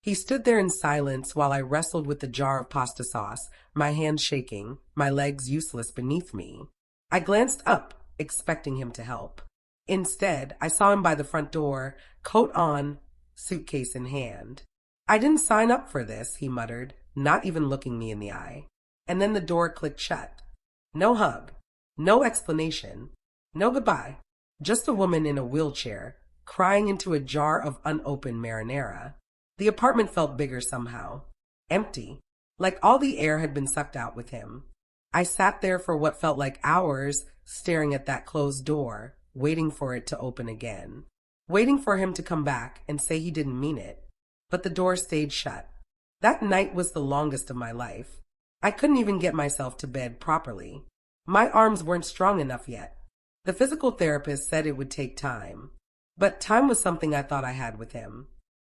He stood there in silence while I wrestled with the jar of pasta sauce, my hands shaking, my legs useless beneath me. I glanced up, expecting him to help. Instead, I saw him by the front door, coat on, suitcase in hand. "I didn't sign up for this," he muttered, not even looking me in the eye. And then the door clicked shut. No hug, no explanation, no goodbye. Just a woman in a wheelchair, crying into a jar of unopened marinara. The apartment felt bigger somehow. Empty, like all the air had been sucked out with him. I sat there for what felt like hours, staring at that closed door, waiting for it to open again. Waiting for him to come back and say he didn't mean it. But the door stayed shut. That night was the longest of my life. I couldn't even get myself to bed properly. My arms weren't strong enough yet. The physical therapist said it would take time. But time was something I thought I had with him.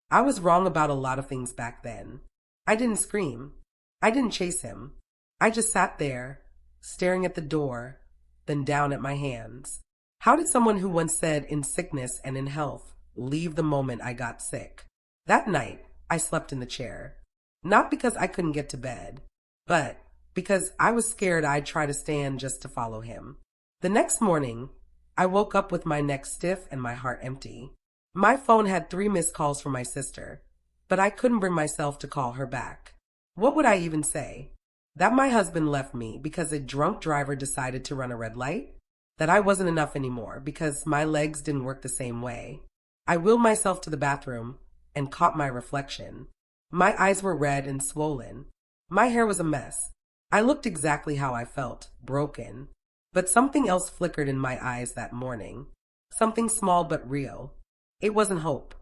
I was wrong about a lot of things back then. I didn't scream. I didn't chase him. I just sat there, staring at the door, then down at my hands. How did someone who once said in sickness and in health leave the moment I got sick? That night, I slept in the chair. Not because I couldn't get to bed, but because I was scared I'd try to stand just to follow him. The next morning, I woke up with my neck stiff and my heart empty. My phone had 3 missed calls from my sister, but I couldn't bring myself to call her back. What would I even say? That my husband left me because a drunk driver decided to run a red light? That I wasn't enough anymore because my legs didn't work the same way? I willed myself to the bathroom and caught my reflection. My eyes were red and swollen. My hair was a mess. I looked exactly how I felt, broken. But something else flickered in my eyes that morning. Something small but real. It wasn't hope.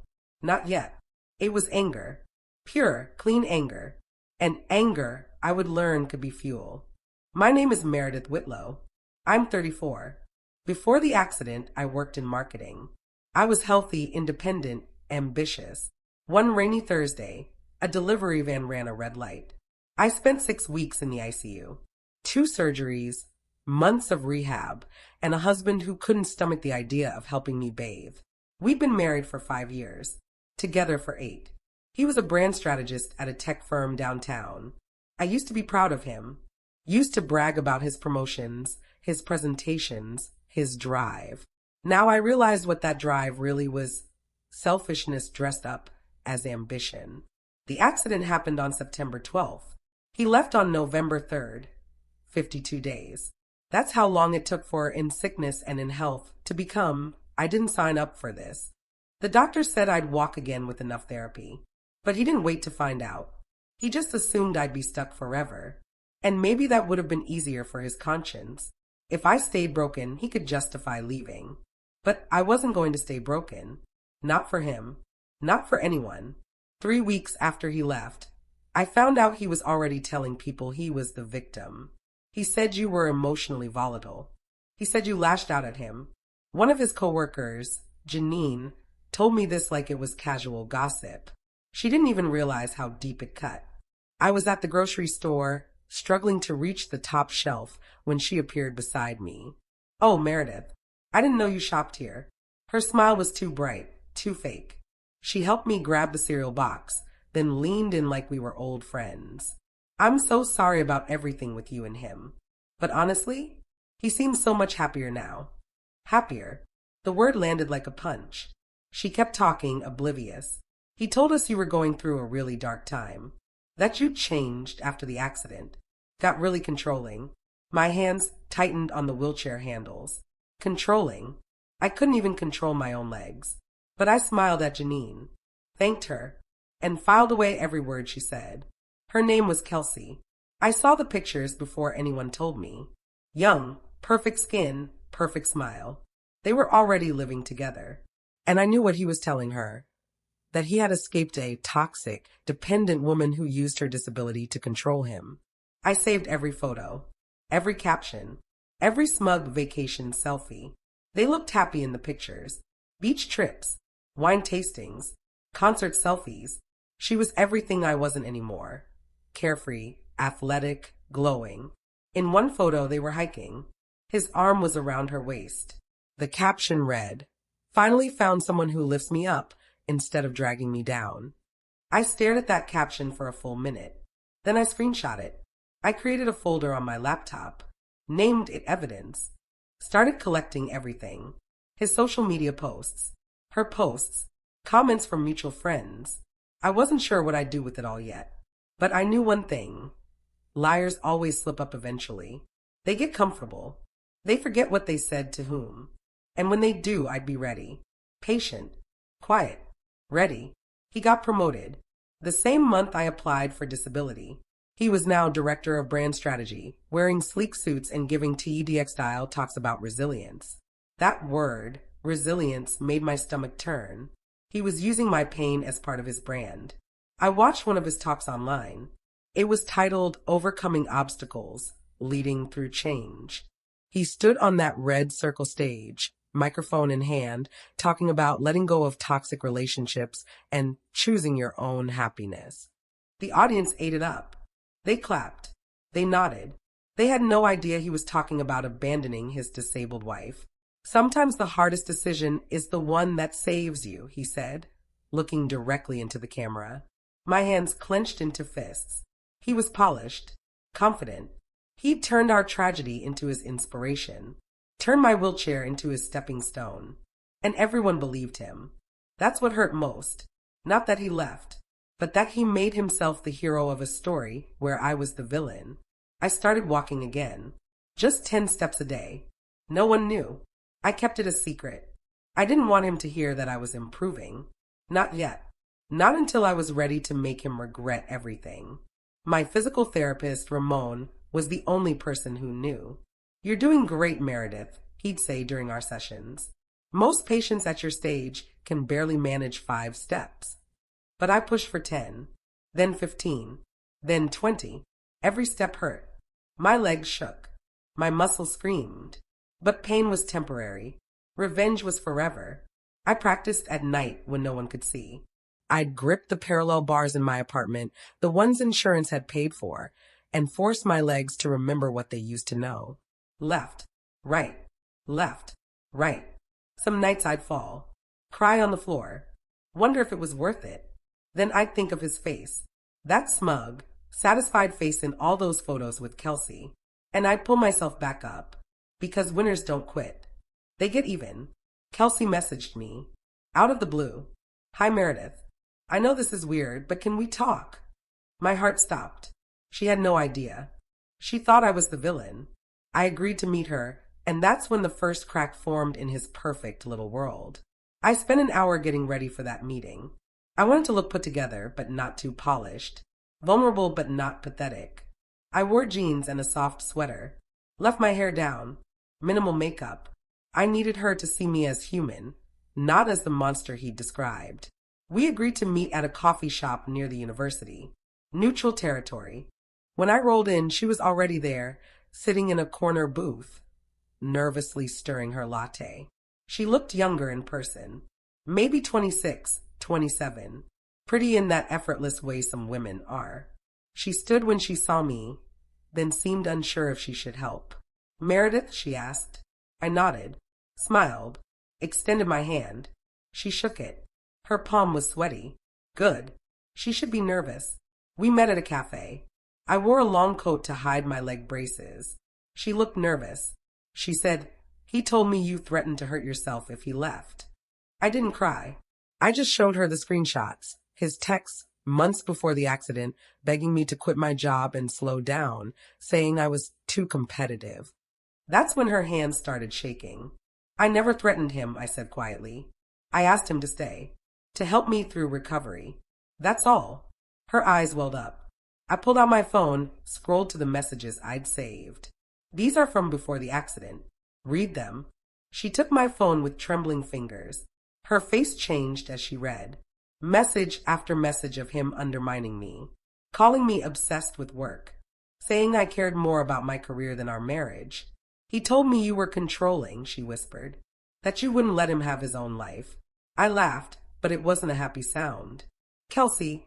Not yet. It was anger. Pure, clean anger. And anger I would learn could be fuel. My name is Meredith Whitlow. I'm 34. Before the accident, I worked in marketing. I was healthy, independent, ambitious. One rainy Thursday, a delivery van ran a red light. I spent 6 weeks in the ICU. 2 surgeries, months of rehab, and a husband who couldn't stomach the idea of helping me bathe. We'd been married for 5 years, together for 8. He was a brand strategist at a tech firm downtown. I used to be proud of him, used to brag about his promotions, his presentations, his drive. Now I realized what that drive really was: selfishness dressed up as ambition. The accident happened on September 12th. He left on November 3rd, 52 days. That's how long it took for in sickness and in health to become, "I didn't sign up for this." The doctor said I'd walk again with enough therapy. But he didn't wait to find out. He just assumed I'd be stuck forever. And maybe that would have been easier for his conscience. If I stayed broken, he could justify leaving. But I wasn't going to stay broken. Not for him. Not for anyone. 3 weeks after he left, I found out he was already telling people he was the victim. He said you were emotionally volatile. He said you lashed out at him. One of his coworkers, Janine, told me this like it was casual gossip. She didn't even realize how deep it cut. I was at the grocery store, struggling to reach the top shelf when she appeared beside me. "Oh, Meredith, I didn't know you shopped here." Her smile was too bright, too fake. She helped me grab the cereal box, then leaned in like we were old friends. "I'm so sorry about everything with you and him. But honestly, he seems so much happier now." Happier. The word landed like a punch. She kept talking, oblivious. "He told us you were going through a really dark time. That you changed after the accident. Got really controlling." My hands tightened on the wheelchair handles. Controlling. I couldn't even control my own legs. But I smiled at Janine, thanked her, and filed away every word she said. Her name was Kelsey. I saw the pictures before anyone told me. Young, perfect skin, perfect smile. They were already living together. And I knew what he was telling her. That he had escaped a toxic, dependent woman who used her disability to control him. I saved every photo, every caption, every smug vacation selfie. They looked happy in the pictures. Beach trips, wine tastings, concert selfies. She was everything I wasn't anymore. Carefree, athletic, glowing. In one photo, they were hiking. His arm was around her waist. The caption read, "Finally found someone who lifts me up instead of dragging me down." I stared at that caption for a full minute. Then I screenshot it. I created a folder on my laptop, named it Evidence, started collecting everything. His social media posts, her posts, comments from mutual friends. I wasn't sure what I'd do with it all yet. But I knew one thing. Liars always slip up eventually. They get comfortable. They forget what they said to whom. And when they do, I'd be ready. Patient. Quiet. Ready. He got promoted. The same month I applied for disability. He was now director of brand strategy, wearing sleek suits and giving TEDx style talks about resilience. That word, resilience, made my stomach turn. He was using my pain as part of his brand. I watched one of his talks online. It was titled Overcoming Obstacles, Leading Through Change. He stood on that red circle stage, microphone in hand, talking about letting go of toxic relationships and choosing your own happiness. The audience ate it up. They clapped. They nodded. They had no idea he was talking about abandoning his disabled wife. Sometimes the hardest decision is the one that saves you, he said, looking directly into the camera. My hands clenched into fists. He was polished, confident. He'd turned our tragedy into his inspiration, turned my wheelchair into his stepping stone. And everyone believed him. That's what hurt most. Not that he left, but that he made himself the hero of a story where I was the villain. I started walking again. Just 10 steps a day. No one knew. I kept it a secret. I didn't want him to hear that I was improving. Not yet. Not until I was ready to make him regret everything. My physical therapist, Ramon, was the only person who knew. You're doing great, Meredith, he'd say during our sessions. Most patients at your stage can barely manage 5 steps. But I pushed for 10, then 15, then 20. Every step hurt. My legs shook. My muscles screamed. But pain was temporary. Revenge was forever. I practiced at night when no one could see. I'd grip the parallel bars in my apartment, the ones insurance had paid for, and force my legs to remember what they used to know. Left, right, left, right. Some nights I'd fall, cry on the floor, wonder if it was worth it. Then I'd think of his face, that smug, satisfied face in all those photos with Kelsey, and I'd pull myself back up, because winners don't quit. They get even. Kelsey messaged me, out of the blue. Hi, Meredith. I know this is weird, but can we talk? My heart stopped. She had no idea. She thought I was the villain. I agreed to meet her, and that's when the first crack formed in his perfect little world. I spent an hour getting ready for that meeting. I wanted to look put together, but not too polished. Vulnerable, but not pathetic. I wore jeans and a soft sweater. Left my hair down. Minimal makeup. I needed her to see me as human, not as the monster he'd described. We agreed to meet at a coffee shop near the university. Neutral territory. When I rolled in, she was already there, sitting in a corner booth, nervously stirring her latte. She looked younger in person. Maybe 26, 27. Pretty in that effortless way some women are. She stood when she saw me, then seemed unsure if she should help. Meredith, she asked. I nodded, smiled, extended my hand. She shook it. Her palm was sweaty. Good. She should be nervous. We met at a cafe. I wore a long coat to hide my leg braces. She looked nervous. She said, he told me you threatened to hurt yourself if he left. I didn't cry. I just showed her the screenshots, his texts months before the accident, begging me to quit my job and slow down, saying I was too competitive. That's when her hands started shaking. I never threatened him, I said quietly. I asked him to stay, to help me through recovery. That's all. Her eyes welled up. I pulled out my phone, scrolled to the messages I'd saved. These are from before the accident. Read them. She took my phone with trembling fingers. Her face changed as she read. Message after message of him undermining me, calling me obsessed with work, saying I cared more about my career than our marriage. He told me you were controlling, she whispered, that you wouldn't let him have his own life. I laughed, but it wasn't a happy sound. Kelsey,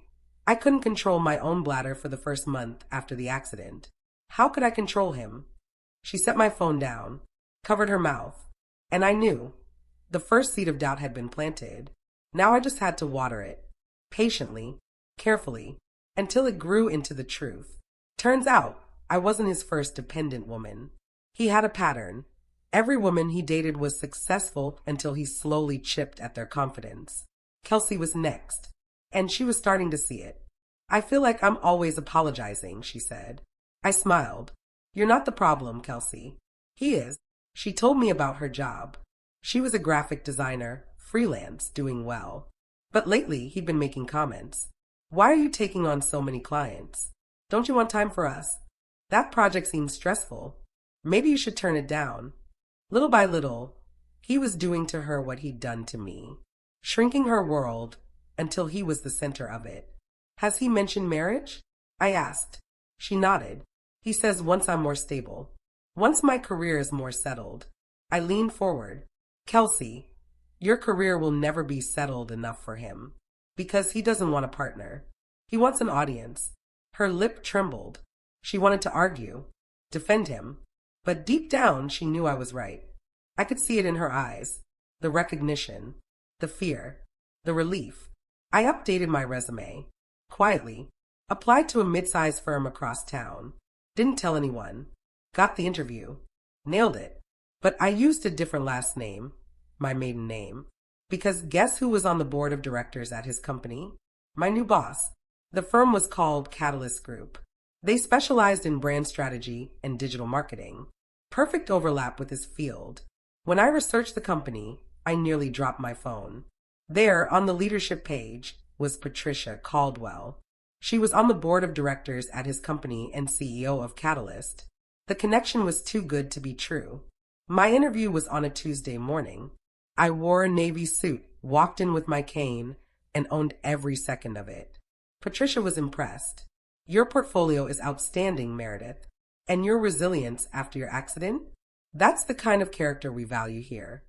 I couldn't control my own bladder for the first month after the accident. How could I control him? She set my phone down, covered her mouth, and I knew. The first seed of doubt had been planted. Now I just had to water it. Patiently. carefully, until it grew into the truth. Turns out, I wasn't his first dependent woman. He had a pattern. Every woman he dated was successful until he slowly chipped at their confidence. Kelsey was next, and she was starting to see it. I feel like I'm always apologizing, she said. I smiled. You're not the problem, Kelsey. He is. She told me about her job. She was a graphic designer, freelance, doing well. But lately, he'd been making comments. Why are you taking on so many clients? Don't you want time for us? That project seems stressful. Maybe you should turn it down. Little by little, he was doing to her what he'd done to me, shrinking her world until he was the center of it. Has he mentioned marriage? I asked. She nodded. He says once I'm more stable. Once my career is more settled. I leaned forward. Kelsey, your career will never be settled enough for him. Because he doesn't want a partner. He wants an audience. Her lip trembled. She wanted to argue, defend him. But deep down, she knew I was right. I could see it in her eyes. The recognition. The fear. The relief. I updated my resume. Quietly. Applied to a mid-sized firm across town. Didn't tell anyone. Got the interview. Nailed it. But I used a different last name. My maiden name. Because guess who was on the board of directors at his company? My new boss. The firm was called Catalyst Group. They specialized in brand strategy and digital marketing. Perfect overlap with his field. When I researched the company, I nearly dropped my phone. There, on the leadership page, was Patricia Caldwell. She was on the board of directors at his company and CEO of Catalyst. The connection was too good to be true. My interview was on a Tuesday morning. I wore a navy suit, walked in with my cane, and owned every second of it. Patricia was impressed. Your portfolio is outstanding, Meredith. And your resilience after your accident? That's the kind of character we value here.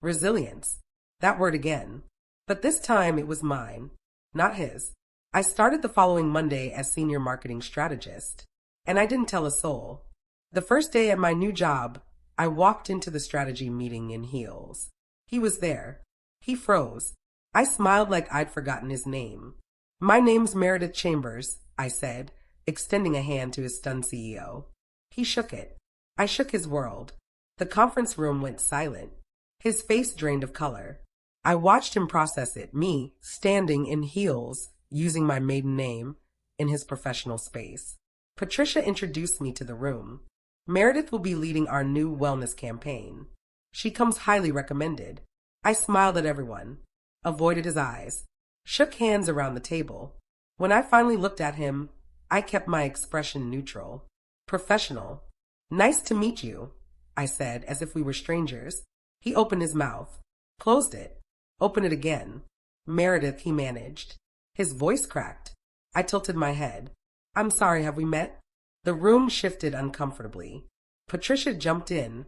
Resilience. That word again. But this time it was mine, not his. I started the following Monday as senior marketing strategist, and I didn't tell a soul. The first day at my new job, I walked into the strategy meeting in heels. He was there. He froze. I smiled like I'd forgotten his name. My name's Meredith Chambers, I said, extending a hand to his stunned CEO. He shook it. I shook his world. The conference room went silent. His face drained of color. I watched him process it, me, standing in heels, using my maiden name, in his professional space. Patricia introduced me to the room. Meredith will be leading our new wellness campaign. She comes highly recommended. I smiled at everyone, avoided his eyes, shook hands around the table. When I finally looked at him, I kept my expression neutral. Professional. Nice to meet you, I said, as if we were strangers. He opened his mouth, closed it, opened it again. Meredith, he managed. His voice cracked. I tilted my head. I'm sorry, have we met? The room shifted uncomfortably. Patricia jumped in,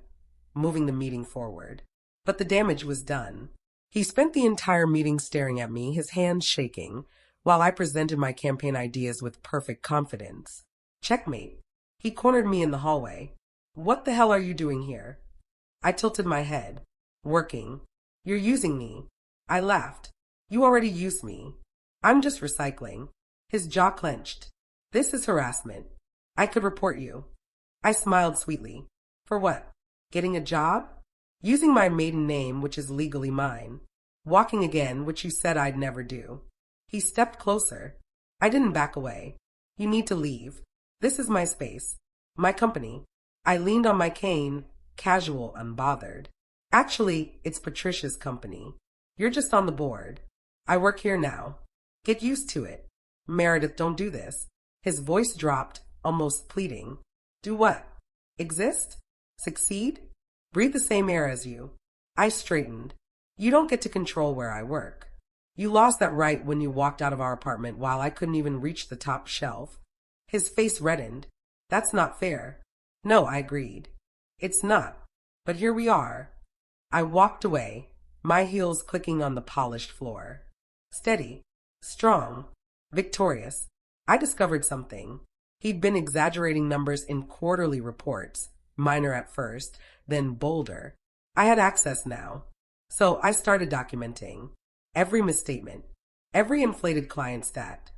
moving the meeting forward. But the damage was done. He spent the entire meeting staring at me, his hands shaking, while I presented my campaign ideas with perfect confidence. Checkmate. He cornered me in the hallway. What the hell are you doing here? I tilted my head. Working. You're using me. I laughed. You already used me. I'm just recycling. His jaw clenched. This is harassment. I could report you. I smiled sweetly. For what? Getting a job? Using my maiden name, which is legally mine. Walking again, which you said I'd never do. He stepped closer. I didn't back away. You need to leave. This is my space. My company. I leaned on my cane, casual, unbothered. Actually, it's Patricia's company. You're just on the board. I work here now. Get used to it. Meredith, don't do this. His voice dropped, almost pleading. Do what? Exist? Succeed? Breathe the same air as you. I straightened. You don't get to control where I work. You lost that right when you walked out of our apartment while I couldn't even reach the top shelf. His face reddened. That's not fair. No, I agreed. It's not. But here we are. I walked away, my heels clicking on the polished floor. Steady, strong, victorious. I discovered something. He'd been exaggerating numbers in quarterly reports, minor at first, then bolder. I had access now. So I started documenting every misstatement, every inflated client stat.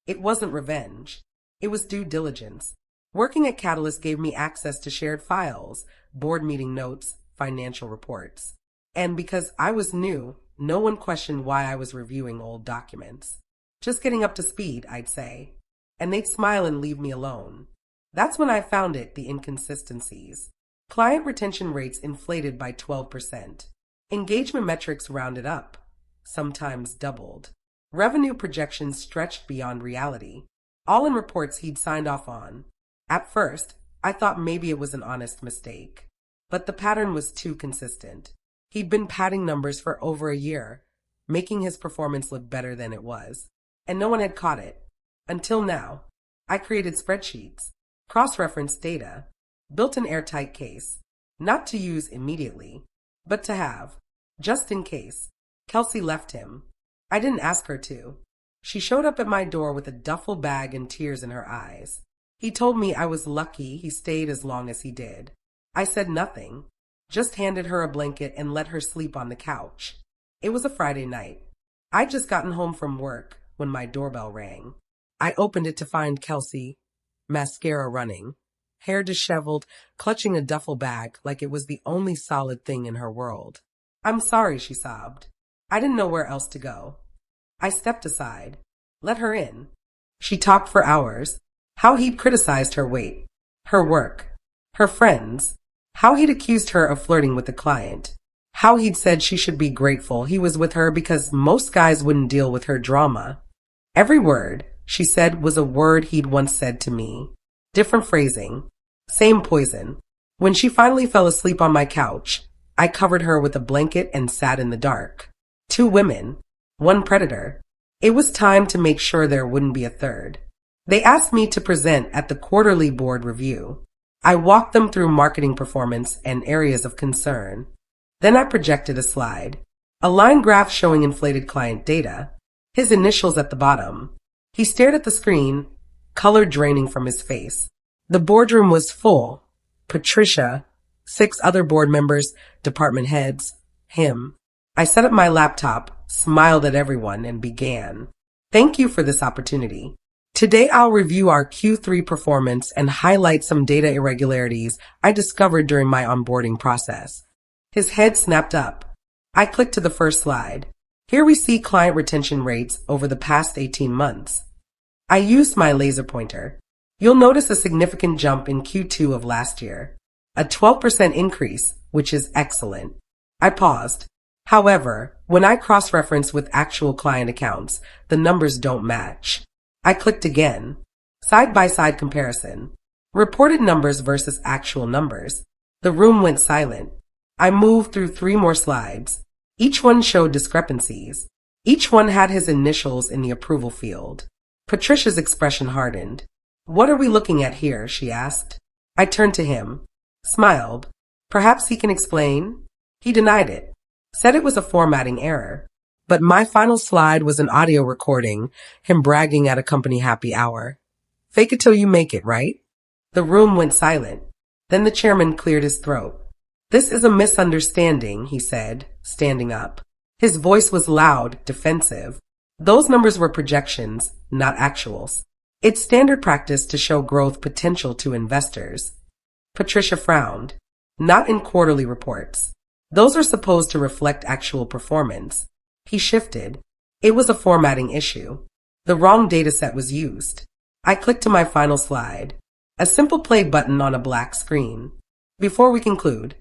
It wasn't revenge. It was due diligence. Working at Catalyst gave me access to shared files, board meeting notes, financial reports. And because I was new, no one questioned why I was reviewing old documents. Just getting up to speed, I'd say. And they'd smile and leave me alone. That's when I found the inconsistencies. Client retention rates inflated by 12%. Engagement metrics rounded up, sometimes doubled. Revenue projections stretched beyond reality, all in reports he'd signed off on. At first, I thought maybe it was an honest mistake. But the pattern was too consistent. He'd been padding numbers for over a year, making his performance look better than it was. And no one had caught it. Until now. I created spreadsheets, cross-referenced data, built an airtight case, not to use immediately, but to have, just in case. Kelsey left him. I didn't ask her to. She showed up at my door with a duffel bag and tears in her eyes. He told me I was lucky he stayed as long as he did. I said nothing, just handed her a blanket and let her sleep on the couch. It was a Friday night. I'd just gotten home from work when my doorbell rang. I opened it to find Kelsey, mascara running, hair disheveled, clutching a duffel bag like it was the only solid thing in her world. "I'm sorry," she sobbed. I didn't know where else to go. I stepped aside, let her in. She talked for hours, how he'd criticized her weight, her work, her friends, how he'd accused her of flirting with the client, how he'd said she should be grateful he was with her because most guys wouldn't deal with her drama. Every word she said was a word he'd once said to me. Different phrasing, same poison. When she finally fell asleep on my couch, I covered her with a blanket and sat in the dark. 2 women, 1 predator. It was time to make sure there wouldn't be a third. They asked me to present at the quarterly board review. I walked them through marketing performance and areas of concern. Then I projected a slide, a line graph showing inflated client data, his initials at the bottom. He stared at the screen, color draining from his face. The boardroom was full. Patricia, 6 other board members, department heads, him. I set up my laptop, smiled at everyone, and began. "Thank you for this opportunity. Today I'll review our Q3 performance and highlight some data irregularities I discovered during my onboarding process." His head snapped up. I clicked to the first slide. Here we see client retention rates over the past 18 months. I used my laser pointer. You'll notice a significant jump in Q2 of last year. A 12% increase, which is excellent. I paused. However, when I cross-reference with actual client accounts, the numbers don't match. I clicked again. Side-by-side comparison. Reported numbers versus actual numbers. The room went silent. I moved through 3 more slides. Each one showed discrepancies. Each one had his initials in the approval field. Patricia's expression hardened. "What are we looking at here?" she asked. I turned to him, smiled. Perhaps he can explain? He denied it, said it was a formatting error. But my final slide was an audio recording, him bragging at a company happy hour. "Fake it till you make it, right?" The room went silent. Then the chairman cleared his throat. "This is a misunderstanding," he said, standing up. His voice was loud, defensive. "Those numbers were projections, not actuals. It's standard practice to show growth potential to investors." Patricia frowned. "Not in quarterly reports. Those are supposed to reflect actual performance." He shifted. It was a formatting issue. The wrong dataset was used. I clicked to my final slide. A simple play button on a black screen. "Before we conclude,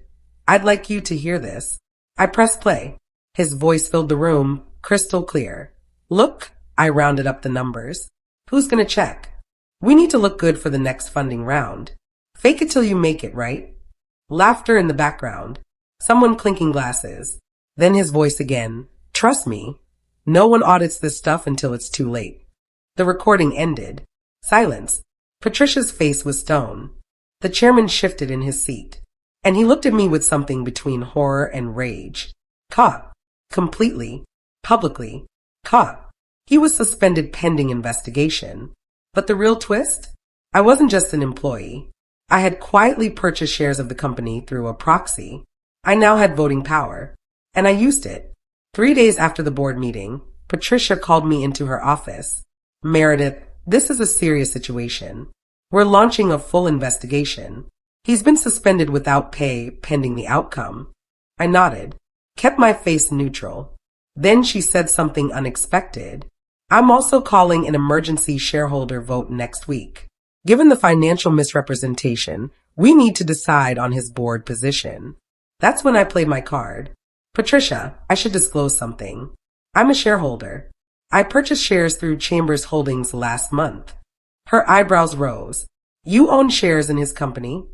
I'd like you to hear this." I pressed play. His voice filled the room, crystal clear. "Look," I rounded up the numbers. "Who's gonna check? We need to look good for the next funding round. Fake it till you make it, right?" Laughter in the background. Someone clinking glasses. Then his voice again. "Trust me, no one audits this stuff until it's too late." The recording ended. Silence. Patricia's face was stone. The chairman shifted in his seat, and he looked at me with something between horror and rage. Caught. Completely. Publicly. Caught. He was suspended pending investigation. But the real twist? I wasn't just an employee. I had quietly purchased shares of the company through a proxy. I now had voting power, and I used it. 3 days after the board meeting, Patricia called me into her office. "Meredith, This is a serious situation. We're launching a full investigation. He's been suspended without pay pending the outcome. I nodded, kept my face neutral. Then she said something unexpected. I'm also calling an emergency shareholder vote next week. Given the financial misrepresentation, we need to decide on his board position. That's when I played my card. Patricia, I should disclose something. I'm a shareholder. I purchased shares through Chambers Holdings last month. Her eyebrows rose. You own shares in his company?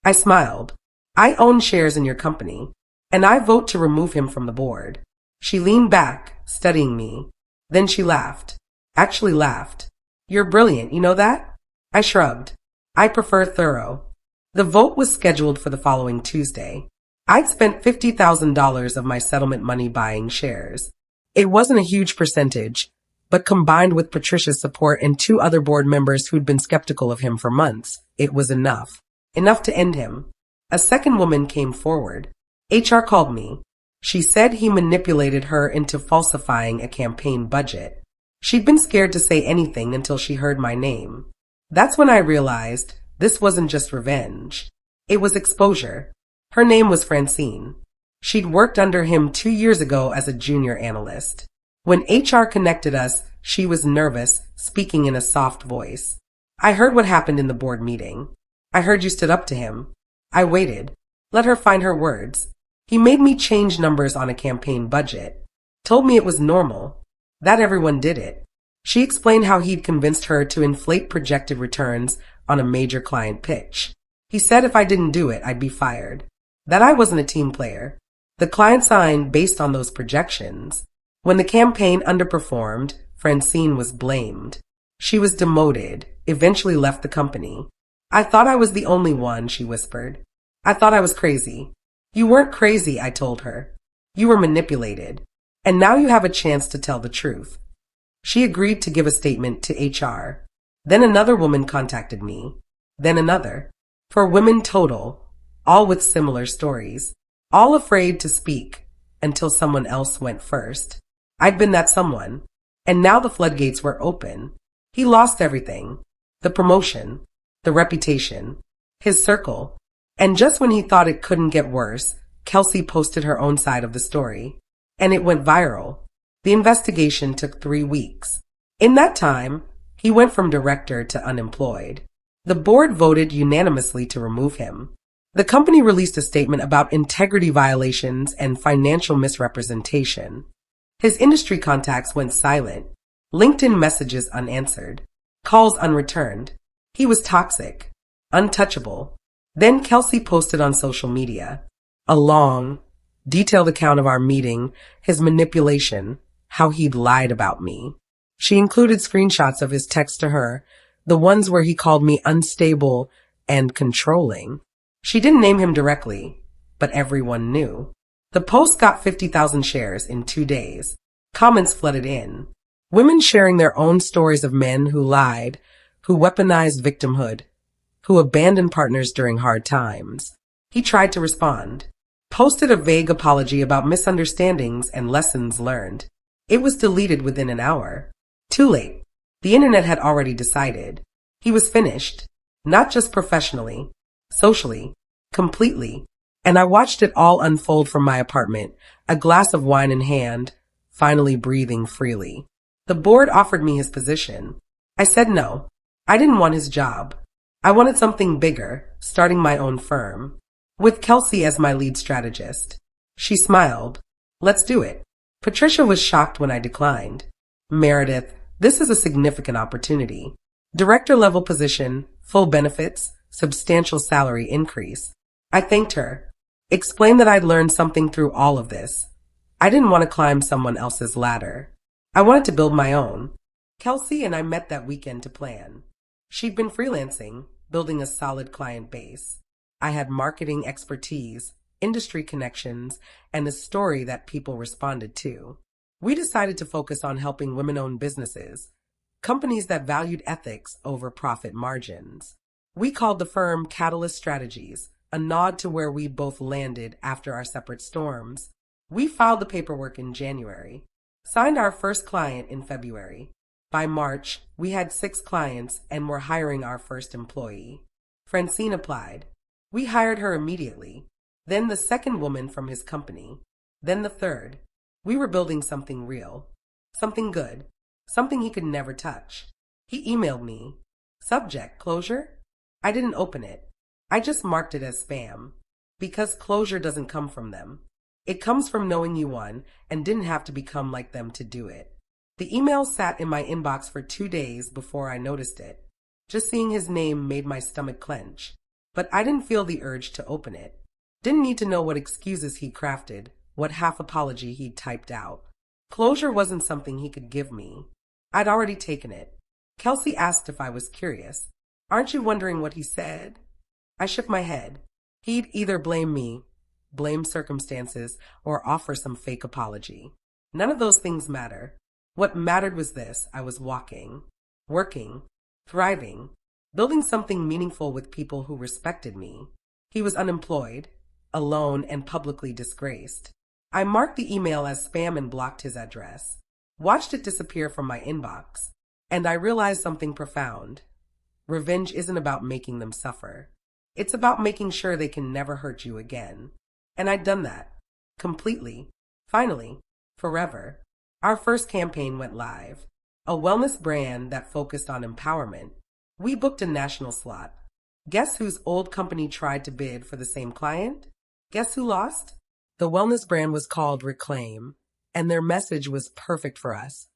I smiled. I own shares in your company, and I vote to remove him from the board. She leaned back, studying me. Then she laughed. Actually laughed. You're brilliant, you know that? I shrugged. I prefer thorough. The vote was scheduled for the following Tuesday. I'd spent $50,000 of my settlement money buying shares. It wasn't a huge percentage, but combined with Patricia's support and 2 other board members who'd been skeptical of him for months, it was enough. Enough to end him. A second woman came forward. HR called me. She said he manipulated her into falsifying a campaign budget. She'd been scared to say anything until she heard my name. That's when I realized this wasn't just revenge. It was exposure. Her name was Francine. She'd worked under him 2 years ago as a junior analyst. When HR connected us, she was nervous, speaking in a soft voice. I heard what happened in the board meeting. I heard you stood up to him. I waited. Let her find her words. He made me change numbers on a campaign budget. Told me it was normal. That everyone did it. She explained how he'd convinced her to inflate projected returns on a major client pitch. He said if I didn't do it, I'd be fired. That I wasn't a team player. The client signed based on those projections. When the campaign underperformed, Francine was blamed. She was demoted, eventually left the company. I thought I was the only one, she whispered. I thought I was crazy. You weren't crazy, I told her. You were manipulated. And now you have a chance to tell the truth. She agreed to give a statement to HR. Then another woman contacted me. Then another. 4 women total, all with similar stories. All afraid to speak until someone else went first. I'd been that someone. And now the floodgates were open. He lost everything. The promotion. The reputation. His circle. And just when he thought it couldn't get worse, Kelsey posted her own side of the story. And it went viral. The investigation took 3 weeks. In that time, he went from director to unemployed. The board voted unanimously to remove him. The company released a statement about integrity violations and financial misrepresentation. His industry contacts went silent. LinkedIn messages unanswered. Calls unreturned. He was toxic. Untouchable. Then Kelsey posted on social media a long, detailed account of our meeting, his manipulation, how he'd lied about me. She included screenshots of his text to her, the ones where he called me unstable and controlling. She didn't name him directly, but everyone knew. The post got 50,000 shares in 2 days. Comments flooded in. Women sharing their own stories of men who lied, who weaponized victimhood, who abandoned partners during hard times. He tried to respond. Posted a vague apology about misunderstandings and lessons learned. It was deleted within an hour. Too late. The internet had already decided. He was finished. Not just professionally, socially, completely. And I watched it all unfold from my apartment, a glass of wine in hand, finally breathing freely. The board offered me his position. I said no. I didn't want his job. I wanted something bigger, starting my own firm, with Kelsey as my lead strategist. She smiled. Let's do it. Patricia was shocked when I declined. Meredith, this is a significant opportunity. Director-level position, full benefits, substantial salary increase. I thanked her. Explained that I'd learned something through all of this. I didn't want to climb someone else's ladder. I wanted to build my own. Kelsey and I met that weekend to plan. She'd been freelancing, building a solid client base. I had marketing expertise, industry connections, and a story that people responded to. We decided to focus on helping women-owned businesses, companies that valued ethics over profit margins. We called the firm Catalyst Strategies, a nod to where we both landed after our separate storms. We filed the paperwork in January, signed our first client in February. By March, we had 6 clients and were hiring our first employee. Francine applied. We hired her immediately. Then the second woman from his company. Then the third. We were building something real. Something good. Something he could never touch. He emailed me. Subject, closure? I didn't open it. I just marked it as spam. Because closure doesn't come from them. It comes from knowing you won and didn't have to become like them to do it. The email sat in my inbox for 2 days before I noticed it. Just seeing his name made my stomach clench. But I didn't feel the urge to open it. Didn't need to know what excuses he crafted, what half apology he'd typed out. Closure wasn't something he could give me. I'd already taken it. Kelsey asked if I was curious. Aren't you wondering what he said? I shook my head. He'd either blame me, blame circumstances, or offer some fake apology. None of those things matter. What mattered was this: I was walking, working, thriving, building something meaningful with people who respected me. He was unemployed, alone, and publicly disgraced. I marked the email as spam and blocked his address, watched it disappear from my inbox, and I realized something profound. Revenge isn't about making them suffer. It's about making sure they can never hurt you again. And I'd done that. Completely. Finally. Forever. Our first campaign went live. A wellness brand that focused on empowerment. We booked a national slot. Guess whose old company tried to bid for the same client? Guess who lost? The wellness brand was called Reclaim, and their message was perfect for us.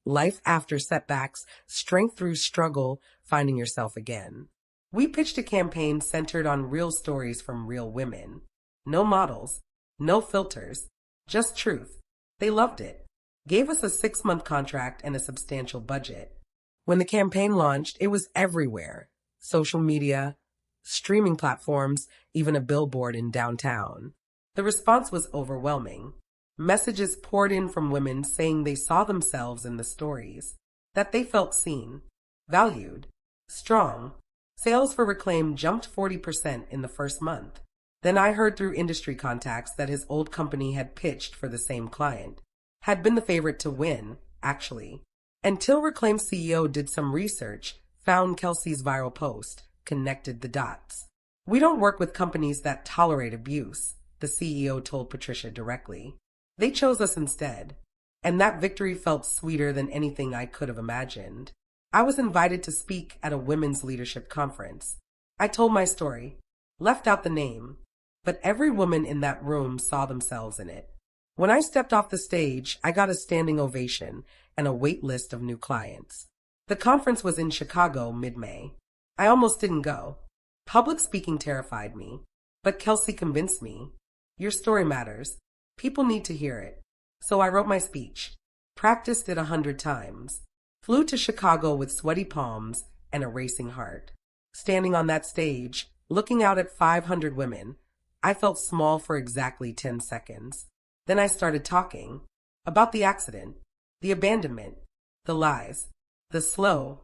Life after setbacks, strength through struggle, finding yourself again. We pitched a campaign centered on real stories from real women. No models, no filters, just truth. They loved it. Gave us a 6-month contract and a substantial budget. When the campaign launched, it was everywhere. Social media, streaming platforms, even a billboard in downtown. The response was overwhelming. Messages poured in from women saying they saw themselves in the stories, that they felt seen, valued, strong. Sales for Reclaim jumped 40% in the first month. Then I heard through industry contacts that his old company had pitched for the same client. Had been the favorite to win, actually. Until Reclaim's CEO did some research, found Kelsey's viral post, connected the dots. We don't work with companies that tolerate abuse, the CEO told Patricia directly. They chose us instead. And that victory felt sweeter than anything I could have imagined. I was invited to speak at a women's leadership conference. I told my story, left out the name, but every woman in that room saw themselves in it. When I stepped off the stage, I got a standing ovation and a wait list of new clients. The conference was in Chicago mid-May. I almost didn't go. Public speaking terrified me, but Kelsey convinced me. Your story matters. People need to hear it. So I wrote my speech, practiced it 100 times, flew to Chicago with sweaty palms and a racing heart. Standing on that stage, looking out at 500 women, I felt small for exactly 10 seconds. Then I started talking about the accident, the abandonment, the lies, the slow,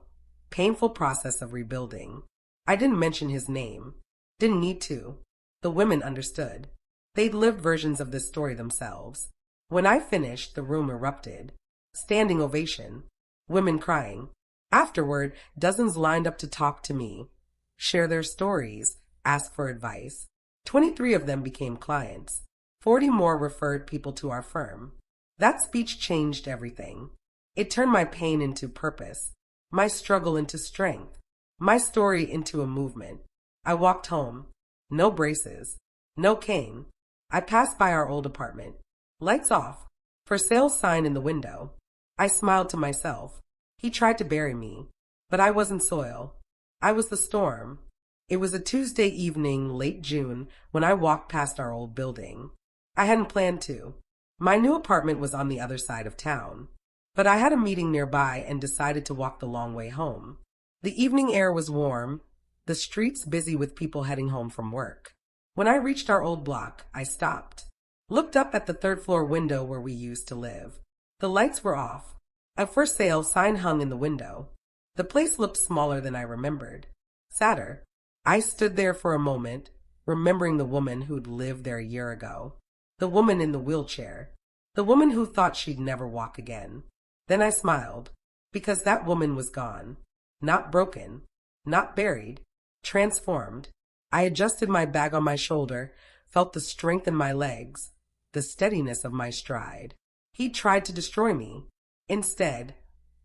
painful process of rebuilding. I didn't mention his name. Didn't need to. The women understood. They'd lived versions of this story themselves. When I finished, the room erupted. Standing ovation. Women crying. Afterward, dozens lined up to talk to me, share their stories, ask for advice. 23 of them became clients. 40 more referred people to our firm. That speech changed everything. It turned my pain into purpose, my struggle into strength, my story into a movement. I walked home. No braces. No cane. I passed by our old apartment. Lights off. For sale sign in the window. I smiled to myself. He tried to bury me, but I wasn't soil. I was the storm. It was a Tuesday evening, late June, when I walked past our old building. I hadn't planned to. My new apartment was on the other side of town, but I had a meeting nearby and decided to walk the long way home. The evening air was warm, the streets busy with people heading home from work. When I reached our old block, I stopped, looked up at the 3rd floor window where we used to live. The lights were off. A for sale sign hung in the window. The place looked smaller than I remembered. Sadder. I stood there for a moment, remembering the woman who'd lived there a year ago. The woman in the wheelchair. The woman who thought she'd never walk again. Then I smiled. because that woman was gone. Not broken, not buried, transformed. I adjusted my bag on my shoulder, felt the strength in my legs, the steadiness of my stride. He'd tried to destroy me. Instead,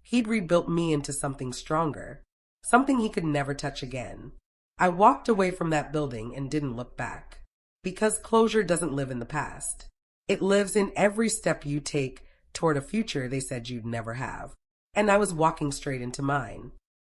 he'd rebuilt me into something stronger, something he could never touch again. I walked away from that building and didn't look back. Because closure doesn't live in the past. It lives in every step you take toward a future they said you'd never have. And I was walking straight into mine.